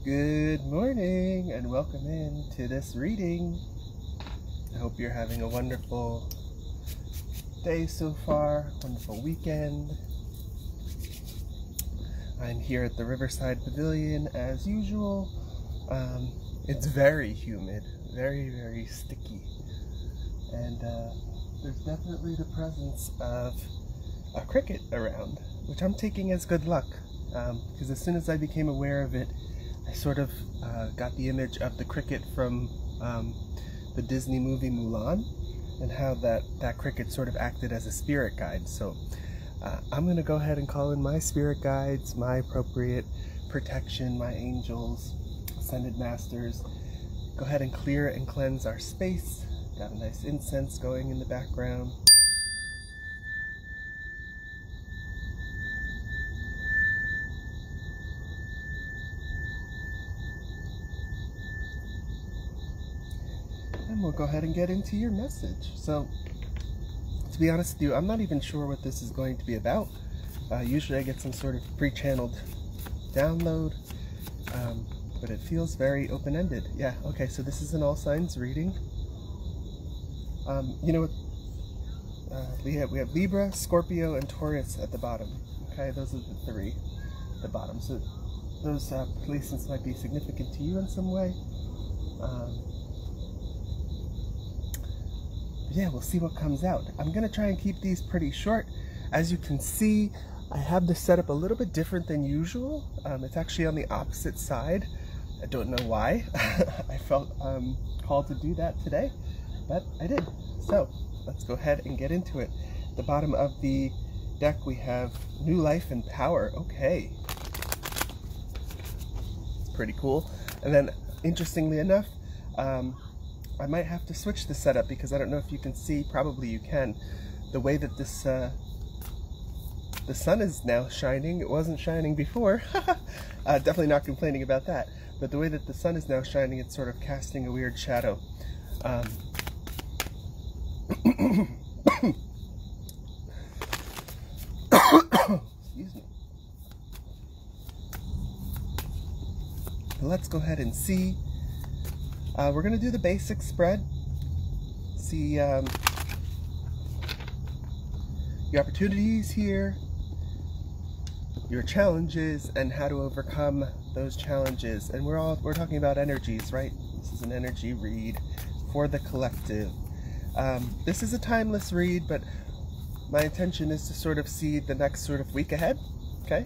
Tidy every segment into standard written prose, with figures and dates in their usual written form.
Good morning and welcome in to this reading. I hope you're having a wonderful day so far, wonderful weekend. I'm here at the Riverside Pavilion as usual. It's very humid, very sticky, and there's definitely the presence of a cricket around, which I'm taking as good luck, because as soon as I became aware of it, I sort of got the image of the cricket from the Disney movie Mulan, and how that cricket sort of acted as a spirit guide. So I'm going to go ahead and call in my spirit guides, my appropriate protection, my angels, ascended masters. Go ahead and clear and cleanse our space. Got a nice incense going in the background. And we'll go ahead and get into your message. So, to be honest with you, I'm not even sure what this is going to be about. Usually I get some sort of pre-channeled download, but it feels very open-ended. Yeah, okay, so this is an all signs reading. You know what? We have Libra, Scorpio, and Taurus at the bottom. Okay, those are the three at the bottom. So those placements might be significant to you in some way. Yeah, we'll see what comes out. I'm going to try and keep these pretty short. As you can see, I have this set up a little bit different than usual. It's actually on the opposite side. I don't know why. I felt called to do that today, but I did. So let's go ahead and get into it. At the bottom of the deck we have New Life and Power. Okay. It's pretty cool. And then, interestingly enough, I might have to switch the setup because I don't know if you can see, probably you can, the way that this the sun is now shining. It wasn't shining before. Definitely not complaining about that, but the way that the sun is now shining, it's sort of casting a weird shadow. Excuse me. Let's go ahead and see. We're going to do the basic spread, see your opportunities here, your challenges, and how to overcome those challenges. And we're talking about energies, right? This is an energy read for the collective. This is a timeless read, but my intention is to sort of see the next sort of week ahead, okay?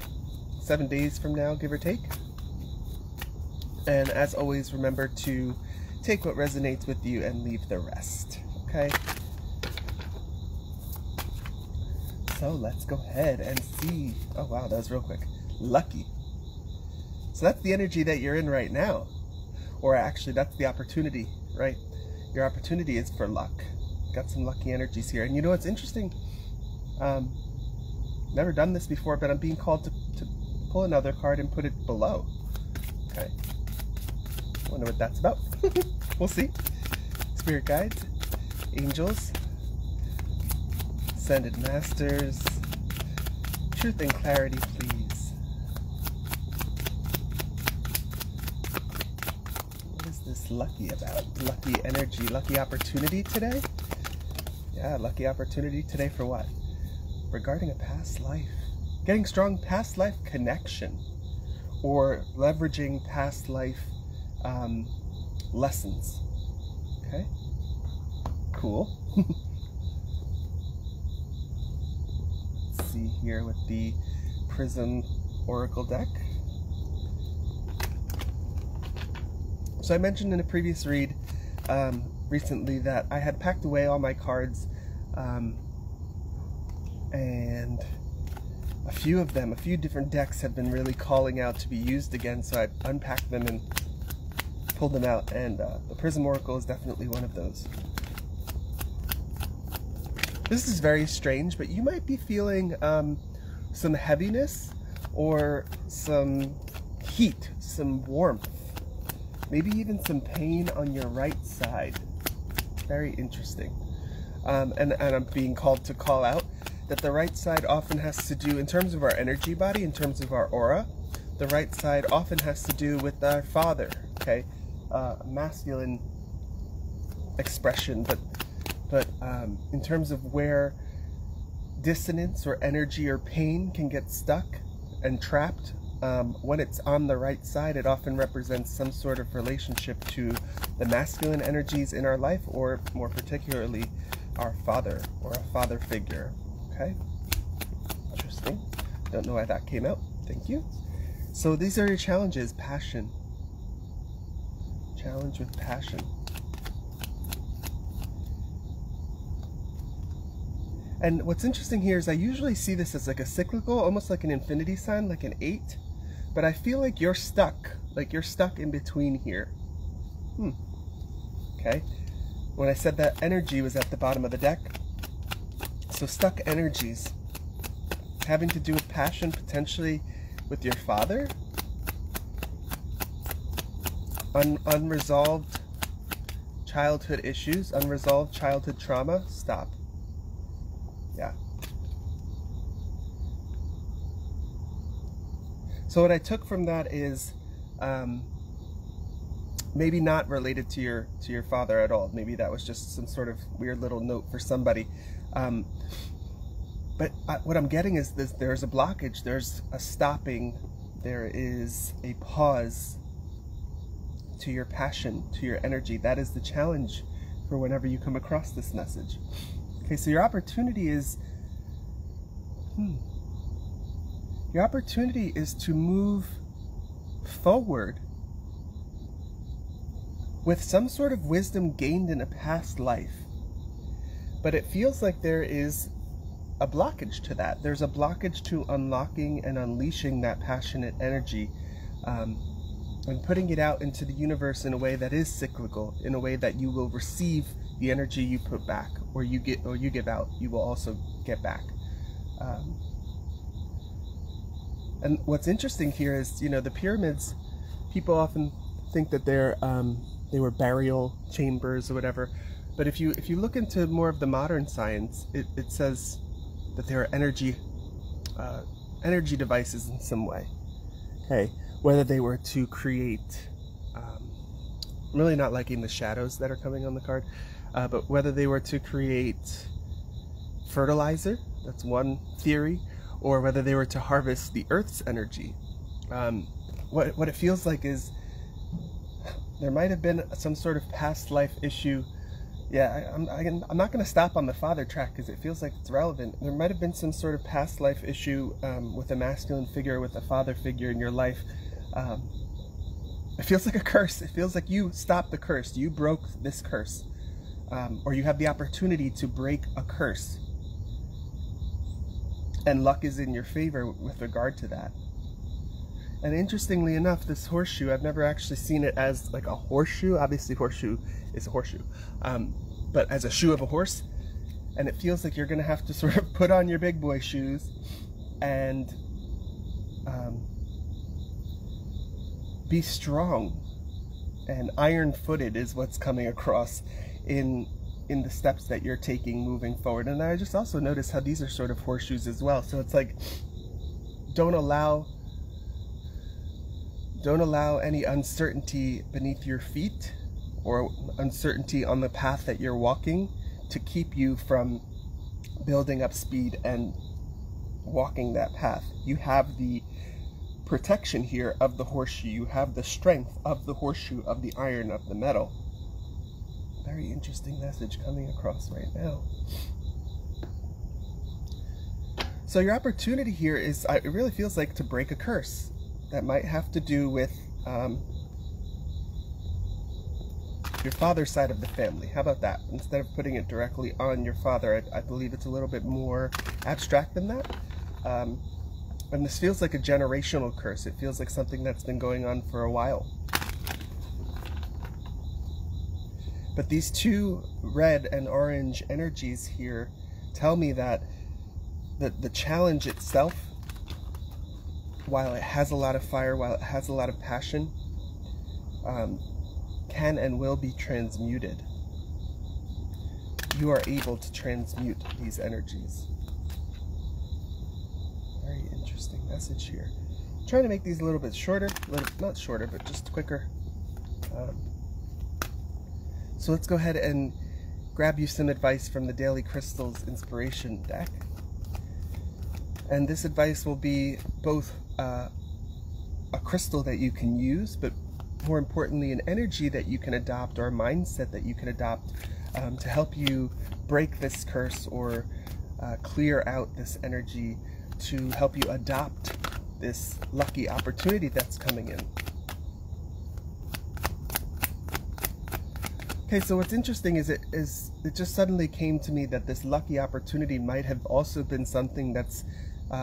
7 days from now, give or take. And as always, remember to take what resonates with you and leave the rest, okay? So let's go ahead and see. Oh wow, that was real quick. Lucky. So that's the energy that you're in right now. Or actually, that's the opportunity, right? Your opportunity is for luck. Got some lucky energies here. And you know what's interesting? Never done this before, but I'm being called to pull another card and put it below. Okay. Wonder what that's about. We'll see. Spirit guides, angels, ascended masters, truth and clarity, please. What is this lucky about? Lucky energy, lucky opportunity today? Yeah, lucky opportunity today for what? Regarding a past life. Getting strong past life connection, or leveraging past life lessons. Okay, cool. Let's see here with the Prism Oracle deck. So I mentioned in a previous read recently that I had packed away all my cards, and a few different decks have been really calling out to be used again, so I unpacked them and pulled them out, and the Prism Oracle is definitely one of those. This is very strange, but you might be feeling some heaviness or some heat, some warmth, maybe even some pain on your right side. Very interesting. And I'm being called to call out that the right side often has to do, in terms of our energy body, in terms of our aura, the right side often has to do with our father, okay? Masculine expression, but in terms of where dissonance or energy or pain can get stuck and trapped, when it's on the right side, it often represents some sort of relationship to the masculine energies in our life, or more particularly, our father or a father figure. Okay? Interesting. Don't know why that came out. Thank you. So these are your challenges. Passion. Challenge with passion. And what's interesting here is I usually see this as like a cyclical, almost like an infinity sign, like an 8. But I feel like you're stuck. Like you're stuck in between here. Okay. When I said that energy was at the bottom of the deck. So stuck energies. Having to do with passion, potentially with your father. Unresolved childhood issues, unresolved childhood trauma. Stop. Yeah. So what I took from that is maybe not related to your father at all. Maybe that was just some sort of weird little note for somebody. But what I'm getting is this: there's a blockage, there's a stopping, there is a pause to your passion, to your energy. That is the challenge for whenever you come across this message. Okay, so your opportunity is to move forward with some sort of wisdom gained in a past life. But it feels like there is a blockage to that. There's a blockage to unlocking and unleashing that passionate energy, and putting it out into the universe in a way that is cyclical, in a way that you will receive the energy you put back, or you give out, you will also get back. And what's interesting here is, the pyramids, people often think that they were burial chambers or whatever, but if you look into more of the modern science, it says that they are energy devices in some way. Okay, whether they were to create, I'm really not liking the shadows that are coming on the card, but whether they were to create fertilizer, that's one theory, or whether they were to harvest the Earth's energy. What it feels like is there might have been some sort of past life issue. Yeah, I'm not going to stop on the father track because it feels like it's relevant. There might have been some sort of past life issue with a masculine figure, with a father figure in your life. It feels like a curse. It feels like you stopped the curse. You broke this curse. Or you have the opportunity to break a curse. And luck is in your favor with regard to that. And interestingly enough, this horseshoe, I've never actually seen it as like a horseshoe. Obviously, horseshoe is a horseshoe. But as a shoe of a horse. And it feels like you're going to have to sort of put on your big boy shoes and be strong. And iron-footed is what's coming across in the steps that you're taking moving forward. And I just also noticed how these are sort of horseshoes as well. So it's like, don't allow any uncertainty beneath your feet or uncertainty on the path that you're walking to keep you from building up speed and walking that path. You have the protection here of the horseshoe. You have the strength of the horseshoe, of the iron, of the metal. Very interesting message coming across right now. So your opportunity here is, it really feels like, to break a curse that might have to do with your father's side of the family. How about that? Instead of putting it directly on your father, I believe it's a little bit more abstract than that. And this feels like a generational curse. It feels like something that's been going on for a while. But these two red and orange energies here tell me that the challenge itself, while it has a lot of fire, while it has a lot of passion, can and will be transmuted. You are able to transmute these energies. Very interesting message here. trying to make these a little bit shorter, not shorter, but just quicker. So let's go ahead and grab you some advice from the Daily Crystals Inspiration deck. And this advice will be both a crystal that you can use, but more importantly, an energy that you can adopt, or a mindset that you can adopt to help you break this curse or clear out this energy, to help you adopt this lucky opportunity that's coming in. Okay, so what's interesting is it just suddenly came to me that this lucky opportunity might have also been something that's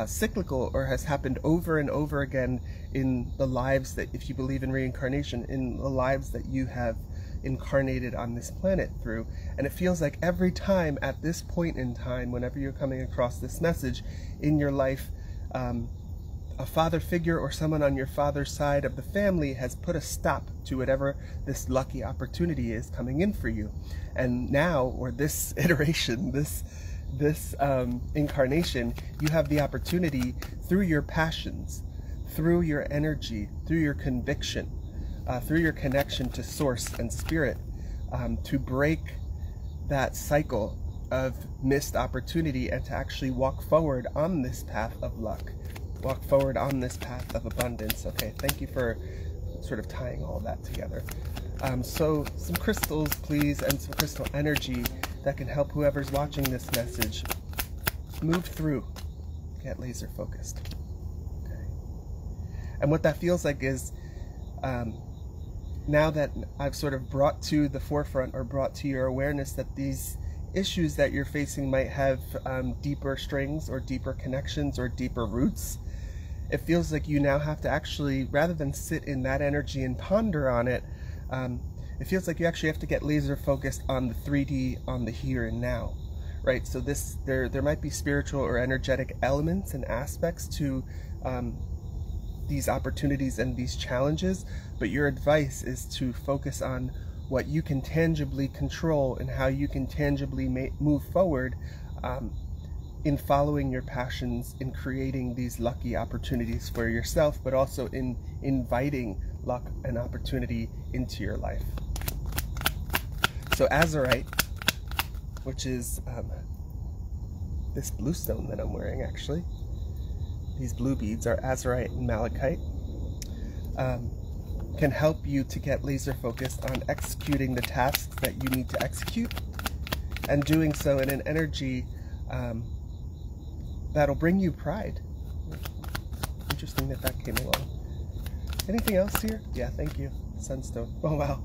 cyclical, or has happened over and over again in the lives that, if you believe in reincarnation, in the lives that you have incarnated on this planet through. And it feels like every time at this point in time, whenever you're coming across this message in your life, a father figure or someone on your father's side of the family has put a stop to whatever this lucky opportunity is coming in for you. And now, or this iteration, this incarnation, you have the opportunity through your passions, through your energy, through your conviction, through your connection to source and spirit, to break that cycle of missed opportunity and to actually walk forward on this path of luck, walk forward on this path of abundance. Okay, thank you for sort of tying all that together. So some crystals, please, and some crystal energy that can help whoever's watching this message move through, get laser focused. Okay. And what that feels like is, now that I've sort of brought to the forefront, or brought to your awareness, that these issues that you're facing might have deeper strings or deeper connections or deeper roots, it feels like you now have to actually, rather than sit in that energy and ponder on it, it feels like you actually have to get laser focused on the 3D, on the here and now, right? So there might be spiritual or energetic elements and aspects to these opportunities and these challenges, but your advice is to focus on what you can tangibly control and how you can tangibly move forward in following your passions, in creating these lucky opportunities for yourself, but also in inviting luck and opportunity into your life. So Azurite, which is this blue stone that I'm wearing, actually. These blue beads are Azurite and Malachite. Can help you to get laser focused on executing the tasks that you need to execute, and doing so in an energy that'll bring you pride. Interesting that that came along. Anything else here? Yeah, thank you. Sunstone. Oh, wow.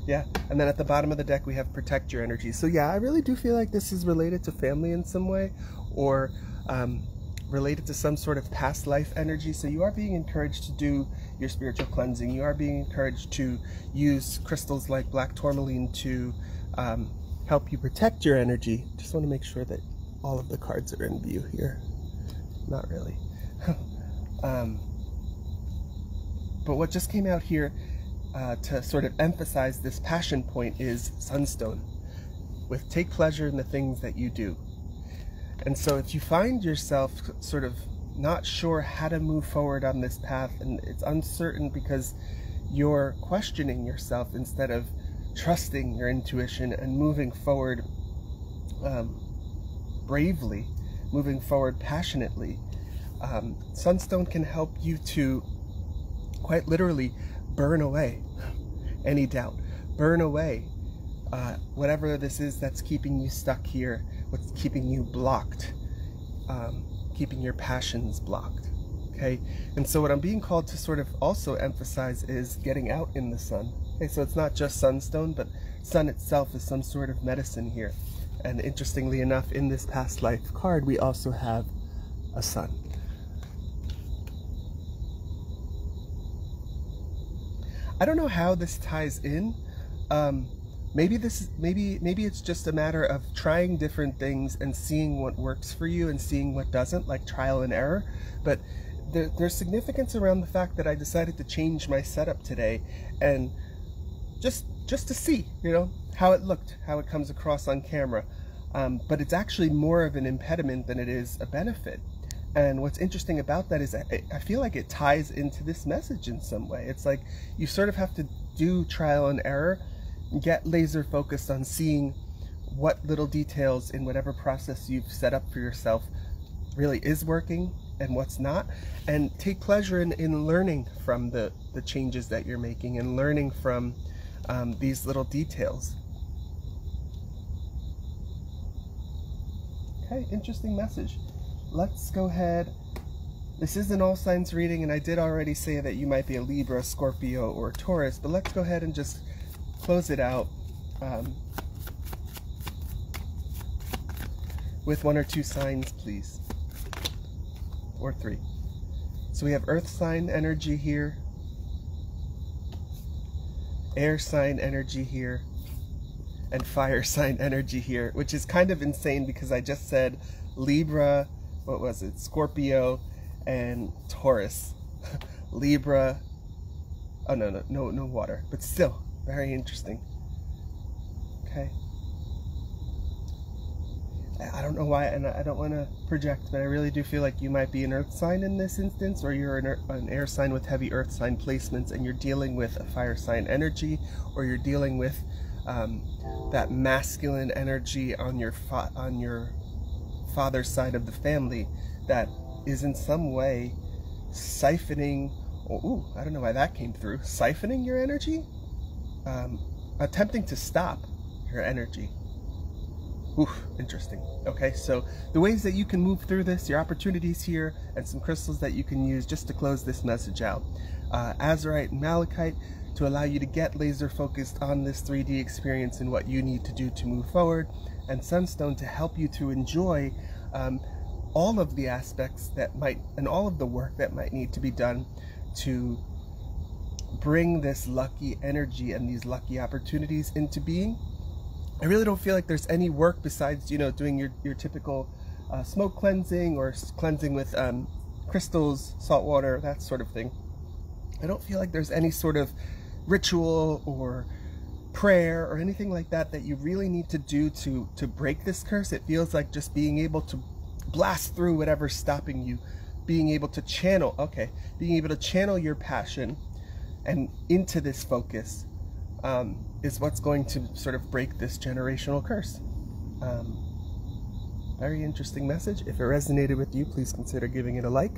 Yeah, and then at the bottom of the deck we have protect your energy. So yeah, I really do feel like this is related to family in some way, or related to some sort of past life energy. So you are being encouraged to do your spiritual cleansing. You are being encouraged to use crystals like black tourmaline to help you protect your energy. Just want to make sure that all of the cards are in view here. Not really. But what just came out here to sort of emphasize this passion point is Sunstone, with take pleasure in the things that you do. And so if you find yourself sort of not sure how to move forward on this path, and it's uncertain because you're questioning yourself instead of trusting your intuition and moving forward bravely, moving forward passionately, Sunstone can help you to quite literally burn away any doubt, burn away whatever this is that's keeping you stuck here, what's keeping you blocked, keeping your passions blocked. Okay, and so what I'm being called to sort of also emphasize is getting out in the sun. Okay, so it's not just sunstone, but sun itself is some sort of medicine here. And interestingly enough, in this past life card, we also have a sun. I don't know how this ties in. Maybe it's just a matter of trying different things and seeing what works for you and seeing what doesn't, like trial and error. But there's significance around the fact that I decided to change my setup today, and just to see, you know, how it looked, how it comes across on camera. But it's actually more of an impediment than it is a benefit, And what's interesting about that is I feel like it ties into this message in some way. It's like you sort of have to do trial and error, get laser focused on seeing what little details in whatever process you've set up for yourself really is working and what's not, and take pleasure in learning from the changes that you're making and learning from these little details. Okay, interesting message. Let's go ahead. This is an all signs reading, and I did already say that you might be a Libra, Scorpio, or Taurus, but let's go ahead and just close it out with 1 or 2 signs, please, or 3. So we have earth sign energy here, air sign energy here, and fire sign energy here, which is kind of insane because I just said Libra, what was it, Scorpio, and Taurus. Libra, oh no water, but still very interesting. Okay, I don't know why, and I don't want to project, but I really do feel like you might be an earth sign in this instance, or you're an air sign with heavy earth sign placements, and you're dealing with a fire sign energy, or you're dealing with that masculine energy on your father's side of the family that is in some way siphoning, I don't know why that came through, siphoning your energy, attempting to stop your energy. Interesting. Okay, so the ways that you can move through this, your opportunities here, and some crystals that you can use just to close this message out. Azurite and Malachite to allow you to get laser focused on this 3D experience and what you need to do to move forward, and Sunstone to help you to enjoy all of the aspects that might, and all of the work that might need to be done to bring this lucky energy and these lucky opportunities into being. I really don't feel like there's any work besides, you know, doing your typical smoke cleansing or cleansing with crystals, salt water, that sort of thing. I don't feel like there's any sort of ritual or prayer or anything like that that you really need to do to break this curse. It feels like just being able to blast through whatever's stopping you, being able to channel, being able to channel your passion and into this focus is what's going to sort of break this generational curse. Very interesting message. If it resonated with you, please consider giving it a like,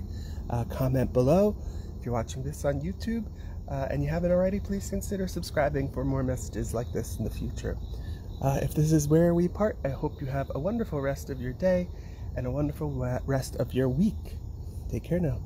comment below. If you're watching this on YouTube and you haven't already, please consider subscribing for more messages like this in the future. If this is where we part, I hope you have a wonderful rest of your day and a wonderful rest of your week. Take care now.